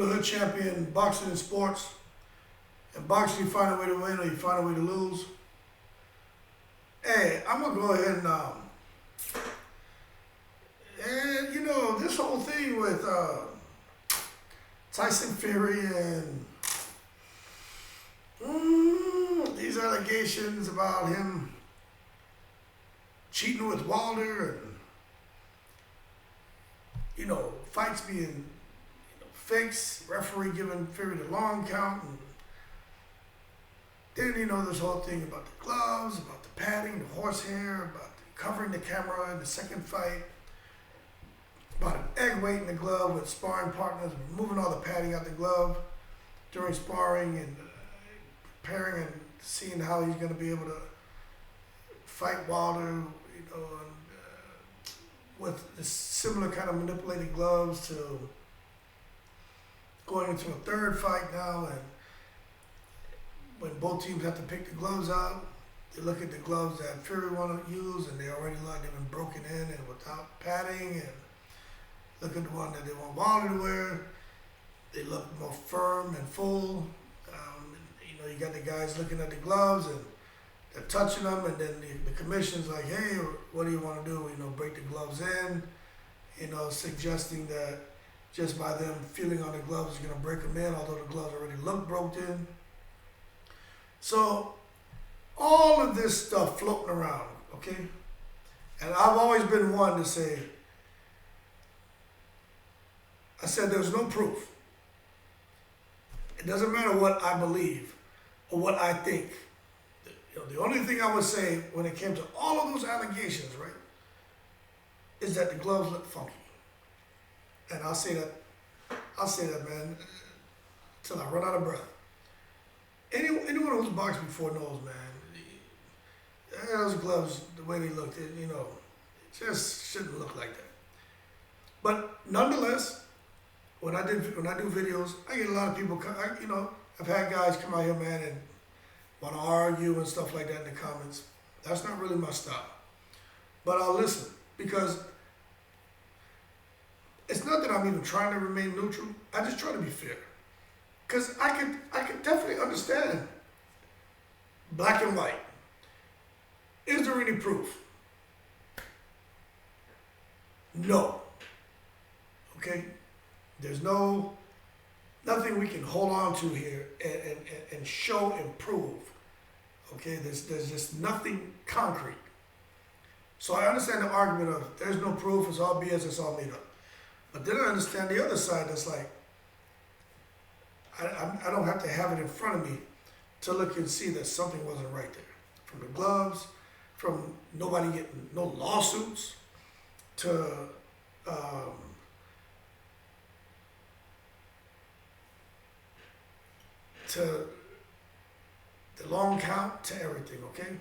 the hood champion, boxing and sports. In boxing, you find a way to win or you find a way to lose. Hey, I'm gonna go ahead and you know, this whole thing with Tyson Fury and these allegations about him cheating with Wilder and, you know, fights being fixed, referee giving Fury the long count, and then, you know, this whole thing about the gloves, about the padding, the horsehair, about covering the camera in the second fight, about an egg weight in the glove with sparring partners, removing all the padding out the glove during sparring and preparing and seeing how he's going to be able to fight Wilder, you know, and, with the similar kind of manipulated gloves to going into a third fight now, and when both teams have to pick the gloves out, they look at the gloves that Fury want to use, and they already like they've been broken in and without padding, and look at the one that they want Wilder to wear. They look more firm and full. You know, you got the guys looking at the gloves and they're touching them, and then the commission's like, hey, what do you want to do? You know, break the gloves in. You know, suggesting that just by them feeling on the gloves is going to break them in, although the gloves already look broken. So all of this stuff floating around, okay? And I've always been one to say, I said there's no proof. It doesn't matter what I believe or what I think. You know, the only thing I would say when it came to all of those allegations, right, is that the gloves look funky. And I'll say that, man, till I run out of breath. Anyone who's boxed before knows, man, those gloves, the way they looked, you know, it just shouldn't look like that. But nonetheless, when I do videos, I get a lot of people, you know, I've had guys come out here, man, and want to argue and stuff like that in the comments. That's not really my style. But I'll listen, because it's not that I'm even trying to remain neutral. I just try to be fair. Because I could definitely understand black and white. Is there any proof? No. Okay? There's nothing we can hold on to here and show and prove. Okay? There's just nothing concrete. So I understand the argument of there's no proof, it's all BS, it's all made up. But then I understand the other side that's like, I don't have to have it in front of me to look and see that something wasn't right there. From the gloves, from nobody getting no lawsuits, to the long count, to everything, okay?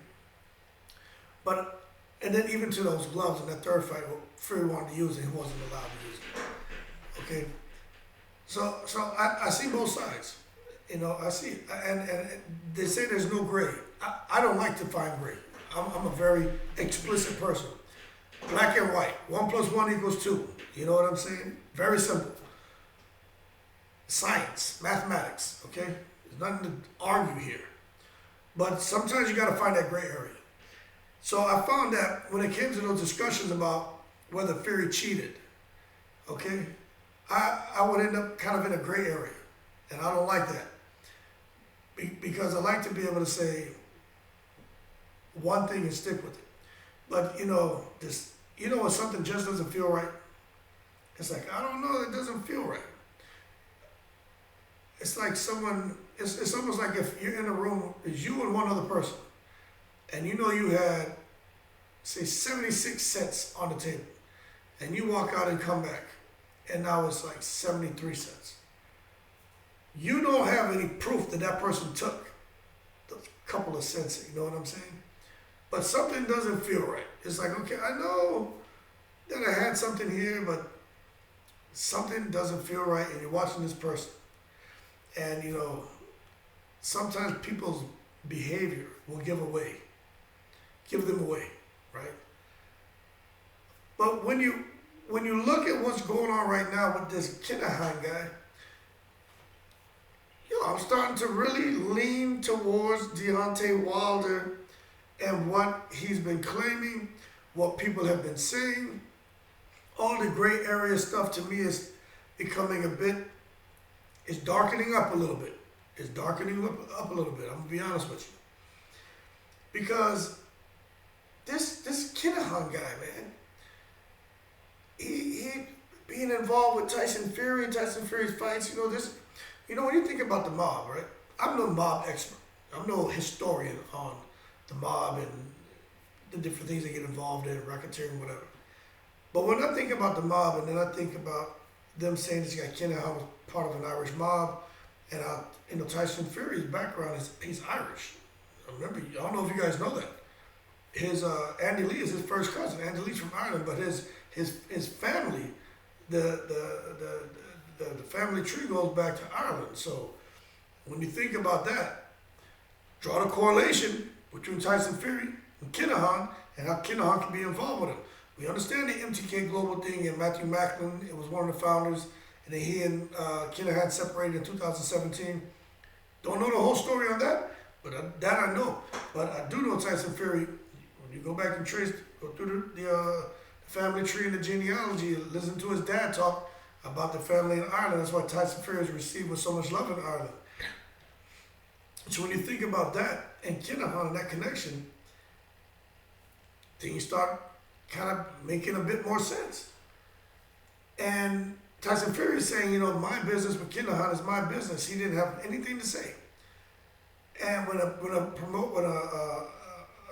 But, and then even to those gloves in that third fight, Fury wanted to use it, he wasn't allowed to use it, okay? So I see both sides, you know, I see it. And they say there's no gray. I don't like to find gray. I'm a very explicit person. Black and white, 1 + 1 = 2. You know what I'm saying? Very simple. Science, mathematics, okay? There's nothing to argue here. But sometimes you gotta find that gray area. So I found that when it came to those discussions about whether Fury cheated, okay? I would end up kind of in a gray area, and I don't like that. Because I like to be able to say one thing and stick with it. But you know, when something just doesn't feel right, it's like, I don't know, it doesn't feel right. It's like it's almost like if you're in a room, it's you and one other person, and you know you had, say, 76 cents on the table, and you walk out and come back, and now it's like 73 cents. You don't have any proof that that person took the couple of cents, you know what I'm saying? But something doesn't feel right. It's like, okay, I know that I had something here, but something doesn't feel right, and you're watching this person. And, you know, sometimes people's behavior will give them away, right? But when you look at what's going on right now with this Kinahan guy, I'm starting to really lean towards Deontay Wilder and what he's been claiming, what people have been saying. All the gray area stuff to me is becoming it's darkening up a little bit. It's darkening up a little bit. I'm gonna be honest with you. Because this Kinahan guy, man, he being involved with Tyson Fury's fights, when you think about the mob, right? I'm no mob expert. I'm no historian on the mob and the different things they get involved in, racketeering, whatever. But when I think about the mob, and then I think about them saying this guy Kinahan was part of an Irish mob, and Tyson Fury's background he's Irish. Remember, I don't know if you guys know that. His Andy Lee is his first cousin. Andy Lee's from Ireland, but his family, the family tree goes back to Ireland. So when you think about that, draw the correlation between Tyson Fury and Kinahan and how Kinahan can be involved with him. We understand the MTK Global thing, and Matthew Macklin, it was one of the founders, and then he and Kinahan separated in 2017. Don't know the whole story on that, but that I know. But I do know Tyson Fury, when you go back and go through the family tree and the genealogy, listen to his dad talk about the family in Ireland. That's why Tyson Fury is received with so much love in Ireland. So when you think about that and Kinahan and that connection, things start kind of making a bit more sense. And Tyson Fury is saying, my business with Kinahan is my business. He didn't have anything to say. And when a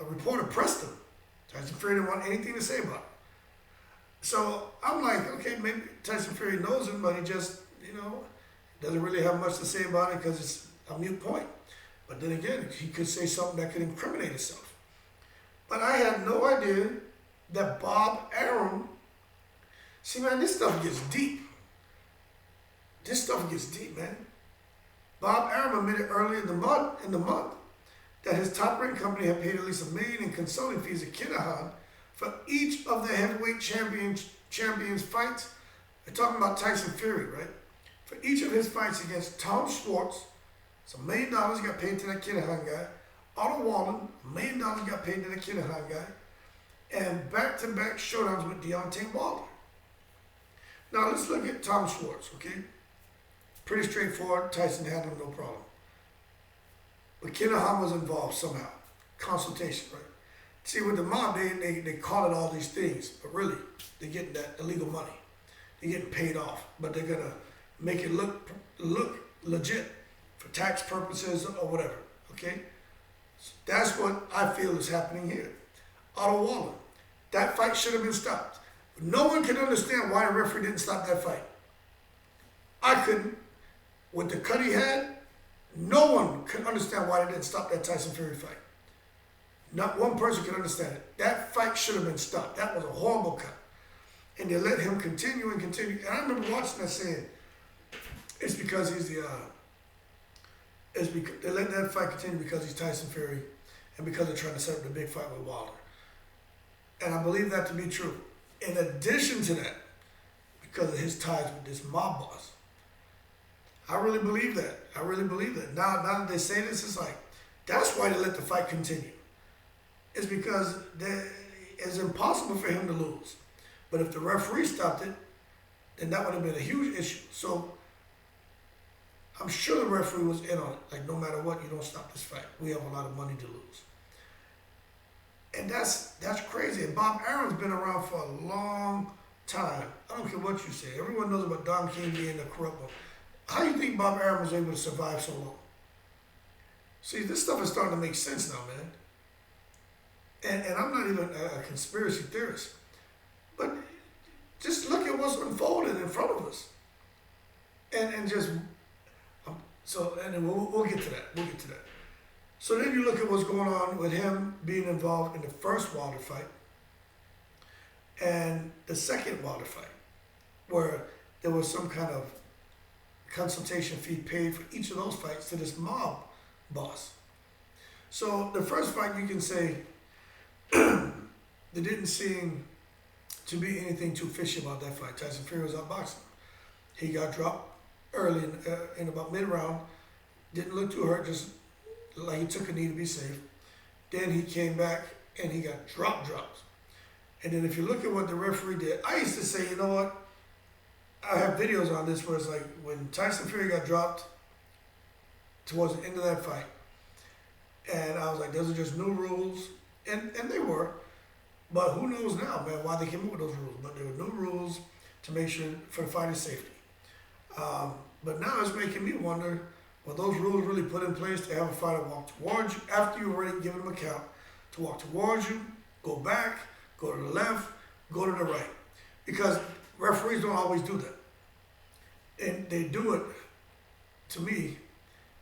reporter pressed him, Tyson Fury didn't want anything to say about it. So I'm like, okay, maybe Tyson Fury knows him, but he just, doesn't really have much to say about it because it's a mute point. But then again, he could say something that could incriminate himself. But I had no idea that Bob Arum, see, man, this stuff gets deep. This stuff gets deep, man. Bob Arum admitted earlier in the month that his top-ranked company had paid at least $1 million in consulting fees to Kinahan for each of the heavyweight champions fights. They're talking about Tyson Fury, right? For each of his fights against Tom Schwartz, so $1 million got paid to that Kinahan guy. Otto Wallen, $1 million got paid to the Kinahan guy. And back-to-back showdowns with Deontay Wilder. Now let's look at Tom Schwartz, okay? Pretty straightforward. Tyson had him no problem. But Kinahan was involved somehow. Consultation, right? See, with the mob, they call it all these things, but really, they're getting that illegal money. They're getting paid off, but they're gonna make it look legit for tax purposes or whatever, okay? So that's what I feel is happening here. Otto Wallen, that fight should have been stopped. No one can understand why the referee didn't stop that fight. I couldn't. With the cut he had, no one could understand why they didn't stop that Tyson Fury fight. Not one person could understand it. That fight should have been stopped. That was a horrible cut. And they let him continue and continue. And I remember watching that saying, it's because he's they let that fight continue because he's Tyson Fury and because they're trying to set up the big fight with Wilder. And I believe that to be true. In addition to that, because of his ties with this mob boss. I really believe that. I really believe that. Now that they say this, it's like, that's why they let the fight continue. It's because it's impossible for him to lose. But if the referee stopped it, then that would have been a huge issue. So I'm sure the referee was in on it. Like, no matter what, you don't stop this fight. We have a lot of money to lose. And that's crazy. And Bob Arum's been around for a long time. I don't care what you say. Everyone knows about Don King being the corrupt one. How do you think Bob Arum was able to survive so long? See, this stuff is starting to make sense now, man. And I'm not even a conspiracy theorist. But just look at what's unfolding in front of us. And just, and then we'll get to that. We'll get to that. So then you look at what's going on with him being involved in the first Wilder fight and the second Wilder fight, where there was some kind of consultation fee paid for each of those fights to this mob boss. So the first fight, you can say, there didn't seem to be anything too fishy about that fight. Tyson Fury was outboxing. He got dropped early in about mid-round. didn't look too hurt, just like he took a knee to be safe. Then he came back and he got dropped. And then if you look at what the referee did, I used to say, you know what? I have videos on this where it's like when Tyson Fury got dropped towards the end of that fight. And I was like, those are just new rules. And they were. But who knows now, man, why they came up with those rules. But there were new rules to make sure for the fighter's safety. But now it's making me wonder, were those rules really put in place to have a fighter walk towards you after you've already given him a count, to walk towards you, go back, go to the left, go to the right? Because referees don't always do that. And they do it, to me,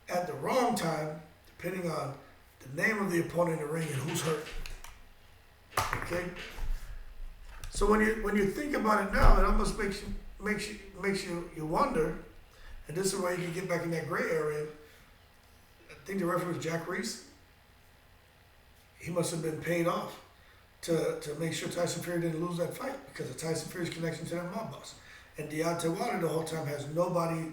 at the wrong time, depending on the name of the opponent in the ring and who's hurt. Okay? So when you think about it now, it almost makes you wonder, and this is where you can get back in that gray area. I think the referee was Jack Reese. He must have been paid off to make sure Tyson Fury didn't lose that fight because of Tyson Fury's connection to that mob boss. And Deontay Wilder the whole time has nobody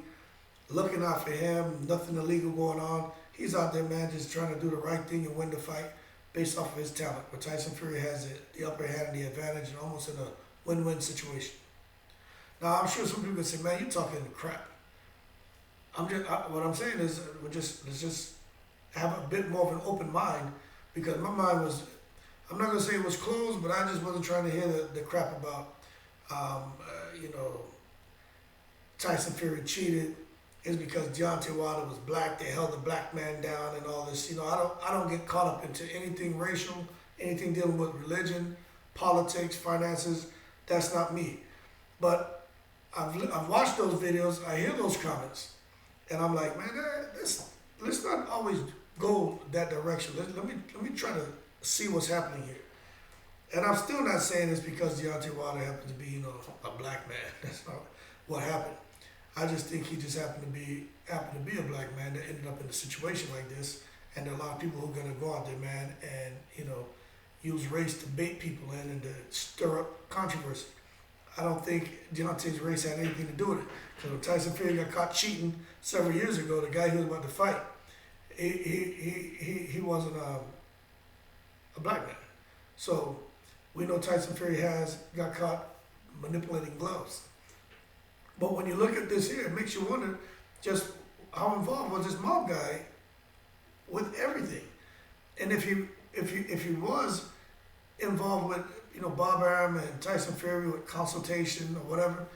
looking out for him, nothing illegal going on. He's out there, man, just trying to do the right thing and win the fight based off of his talent. But Tyson Fury has the upper hand and the advantage and almost in a win-win situation. Now, I'm sure some people say, man, you're talking crap. What I'm saying is, let's just have a bit more of an open mind, because my mind was, I'm not going to say it was closed, but I just wasn't trying to hear the crap about, Tyson Fury cheated. It's because Deontay Wilder was black. They held the black man down and all this. I don't get caught up into anything racial, anything dealing with religion, politics, finances. That's not me. But I've watched those videos. I hear those comments, and I'm like, man, let's not always go that direction. Let me try to see what's happening here. And I'm still not saying it's because Deontay Wilder happened to be, a black man. That's not what happened. I just think he just happened to be a black man that ended up in a situation like this. And there are a lot of people who are gonna go out there, man, and use race to bait people in and to stir up controversy. I don't think Deontay's race had anything to do with it. Because when Tyson Fury got caught cheating several years ago, the guy he was about to fight, he wasn't a black man. So we know Tyson Fury got caught manipulating gloves. But when you look at this here, it makes you wonder just how involved was this mob guy with everything. And if he was involved with Bob Arum and Tyson Fury with consultation or whatever,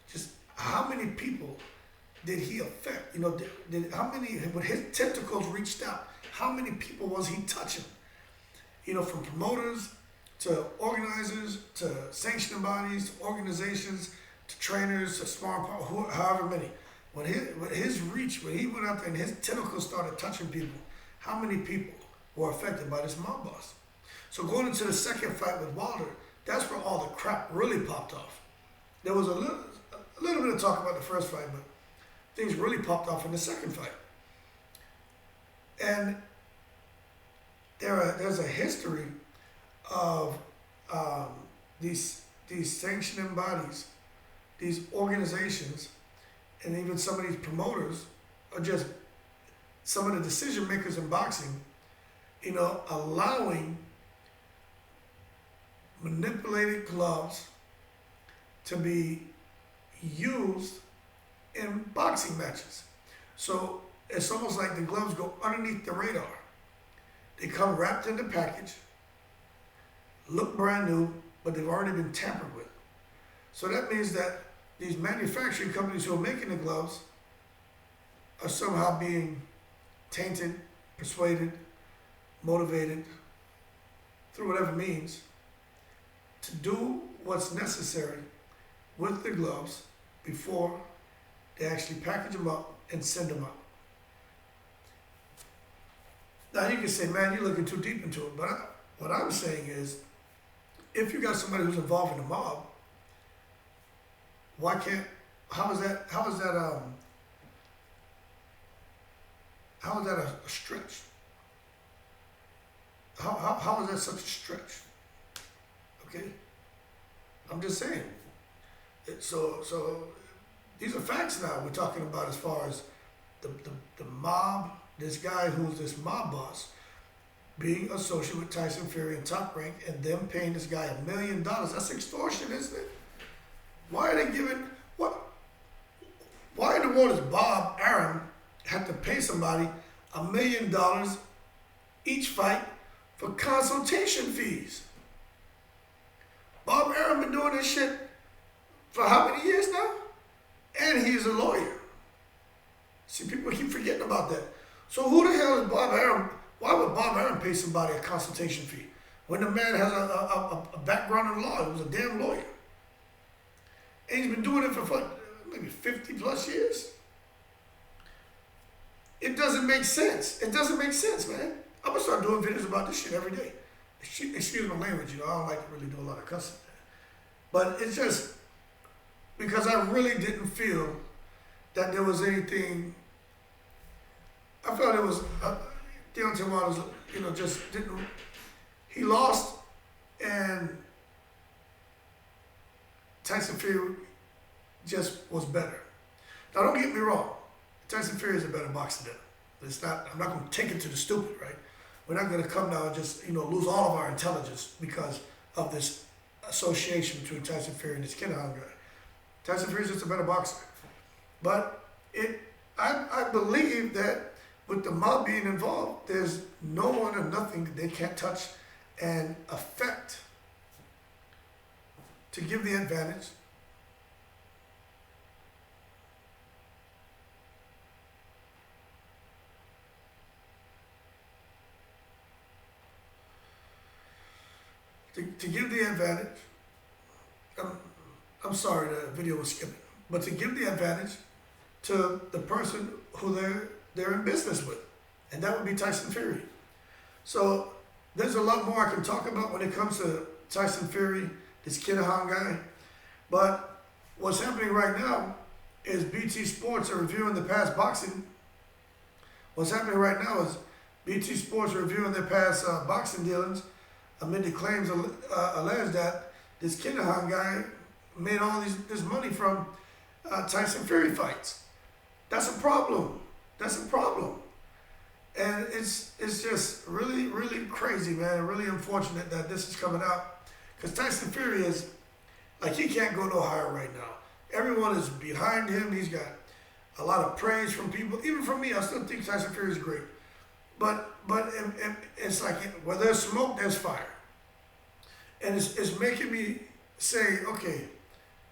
just how many people did he affect? How many, when his tentacles reached out, how many people was he touching? From promoters to organizers to sanctioning bodies to organizations to trainers to smart, however many. When his reach, when he went out there and his tentacles started touching people, how many people were affected by this mob boss? So going into the second fight with Wilder, that's where all the crap really popped off. There was a little bit of talk about the first fight, but things really popped off in the second fight. And there's a history of these sanctioning bodies, these organizations, and even some of these promoters are just some of the decision makers in boxing, allowing manipulated gloves to be used in boxing matches. So it's almost like the gloves go underneath the radar. They come wrapped in the package, look brand new, but they've already been tampered with. So that means that these manufacturing companies who are making the gloves are somehow being tainted, persuaded, motivated, through whatever means, to do what's necessary with the gloves before they actually package them up and send them out. Now you can say, man, you're looking too deep into it, but what I'm saying is, if you got somebody who's involved in the mob, how is that a stretch? How is that such a stretch? Okay? I'm just saying. So these are facts now we're talking about as far as the mob, this guy who's this mob boss, being associated with Tyson Fury and Top Rank, and them paying this guy $1 million. That's extortion, isn't it? Why are they giving what? Why in the world does Bob Arum have to pay somebody $1 million each fight for consultation fees? Bob Arum been doing this shit for how many years now? And he's a lawyer. See, people keep forgetting about that. So who the hell is Bob Arum? Why would Bob Arum pay somebody a consultation fee when the man has a background in law? He was a damn lawyer. And he's been doing it for maybe 50 plus years. It doesn't make sense. It doesn't make sense, man. I'm gonna start doing videos about this shit every day. Excuse my language, I don't like to really do a lot of cussing. But it's just because I really didn't feel that there was anything. I felt it was Deontay Wilder, just didn't. He lost, and Tyson Fury just was better. Now, don't get me wrong. Tyson Fury is a better boxer than him. It's not. I'm not going to take it to the stupid, right? We're not going to come down and just lose all of our intelligence because of this association between Tyson Fury and this Kinahan guy. Tyson Fury is just a better boxer, but I believe that with the mob being involved, there's no one or nothing that they can't touch and affect to give the advantage. To give the advantage, I'm sorry the video was skipping, but to give the advantage to the person who they're in business with, and that would be Tyson Fury. So there's a lot more I can talk about when it comes to Tyson Fury, this Kinahan guy, but what's happening right now is BT Sports are reviewing the past boxing. What's happening right now is BT Sports are reviewing their past boxing dealings amid the claims alleged that this Kinahan guy made all this money from Tyson Fury fights. That's a problem. That's a problem. And it's just really, really crazy, man. Really unfortunate that this is coming out. Because Tyson Fury is, he can't go no higher right now. Everyone is behind him. He's got a lot of praise from people. Even from me, I still think Tyson Fury is great. But it's like, where there's smoke, there's fire. And it's making me say, okay,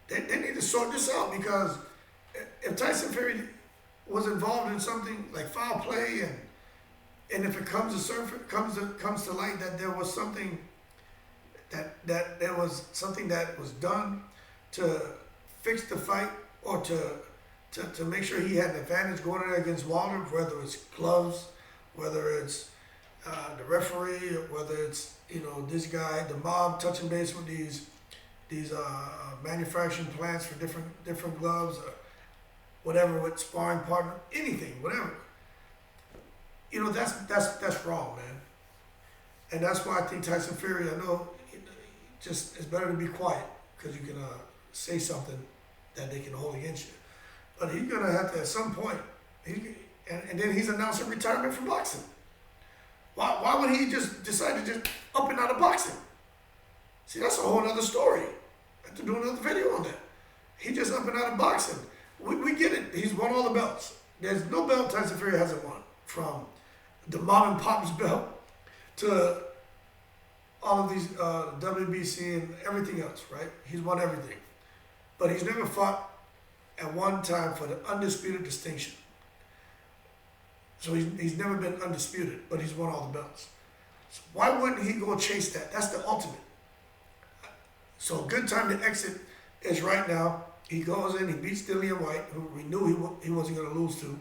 they need to sort this out, because if Tyson Fury was involved in something like foul play, and if it comes to light that there was something that was done to fix the fight, or to make sure he had an advantage going in there against Wilder, whether it's gloves, whether it's the referee, whether it's this guy, the mob touching base with these manufacturing plants for different gloves, or whatever, with sparring partner, anything, whatever. That's wrong, man. And that's why I think Tyson Fury, I know, just it's better to be quiet, because you can say something that they can hold against you. But he's gonna have to at some point. And then he's announcing retirement from boxing. Why would he just decide to just up and out of boxing? See, that's a whole other story. I have to do another video on that. He just up and out of boxing. We get it. He's won all the belts. There's no belt Tyson Fury hasn't won, from the mom and pop's belt to all of these WBC and everything else, right? He's won everything. But he's never fought at one time for the undisputed distinction. So he's never been undisputed, but he's won all the belts. So why wouldn't he go chase that? That's the ultimate. So a good time to exit is right now. He goes in, he beats Dillian White, who we knew he wasn't going to lose to,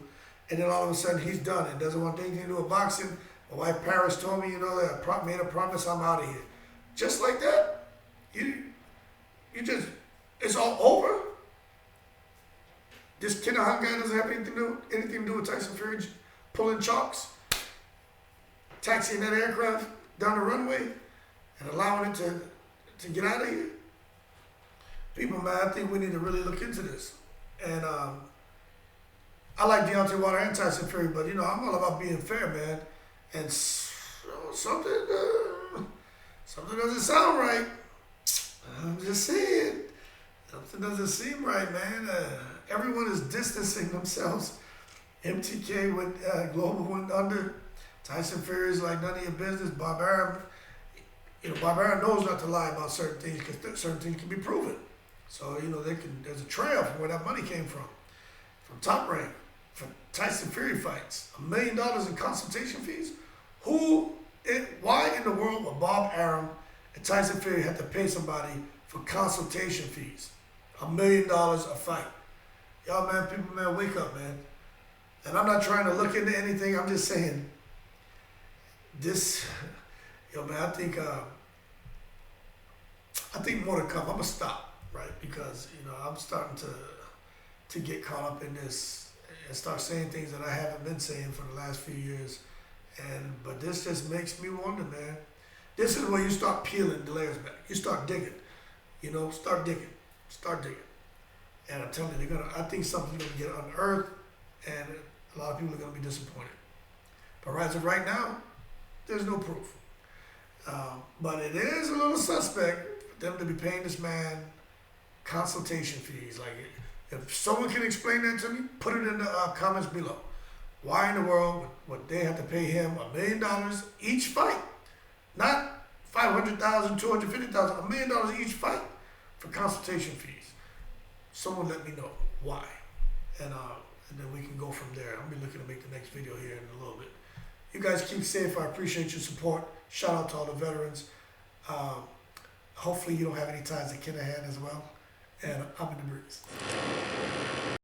and then all of a sudden he's done and doesn't want anything to do with boxing. My wife Paris told me, that I made a promise, I'm out of here. Just like that, it's all over. This Kinahan guy doesn't have anything to do with Tyson Fury pulling chalks, taxiing that aircraft down the runway, and allowing it to get out of here. People, man, I think we need to really look into this. And I like Deontay Wilder and Tyson Fury, but you know, I'm all about being fair, man. And something doesn't sound right. I'm just saying, something doesn't seem right, man. Everyone is distancing themselves. MTK went global, went under. Tyson Fury is like none of your business. Bob Arum, you know, Bob Arum knows not to lie about certain things because certain things can be proven. So you know, there's a trail from where that money came from Top Rank, from Tyson Fury fights, $1 million in consultation fees. Why in the world would Bob Arum and Tyson Fury have to pay somebody for consultation fees? $1 million a fight. Y'all, man, people, man, wake up, man. And I'm not trying to look into anything. I'm just saying this, yo, man, I think more to come. I'm gonna stop, right? Because, you know, I'm starting to get caught up in this and start saying things that I haven't been saying for the last few years. But this just makes me wonder, man. This is where you start peeling the layers back. You start digging, you know, start digging. And I'm telling you, I think something's gonna get unearthed, and a lot of people are gonna be disappointed. But as of right now, there's no proof. But it is a little suspect for them to be paying this man consultation fees. Like, if someone can explain that to me, put it in the comments below. Why in the world would they have to pay him $1 million each fight? Not $500,000, $250,000, $1 million each fight for consultation fees. Someone let me know why. And then we can go from there. I'll be looking to make the next video here in a little bit. You guys keep safe. I appreciate your support. Shout out to all the veterans. Hopefully you don't have any ties to Kinahan as well. And I'm in the breeze.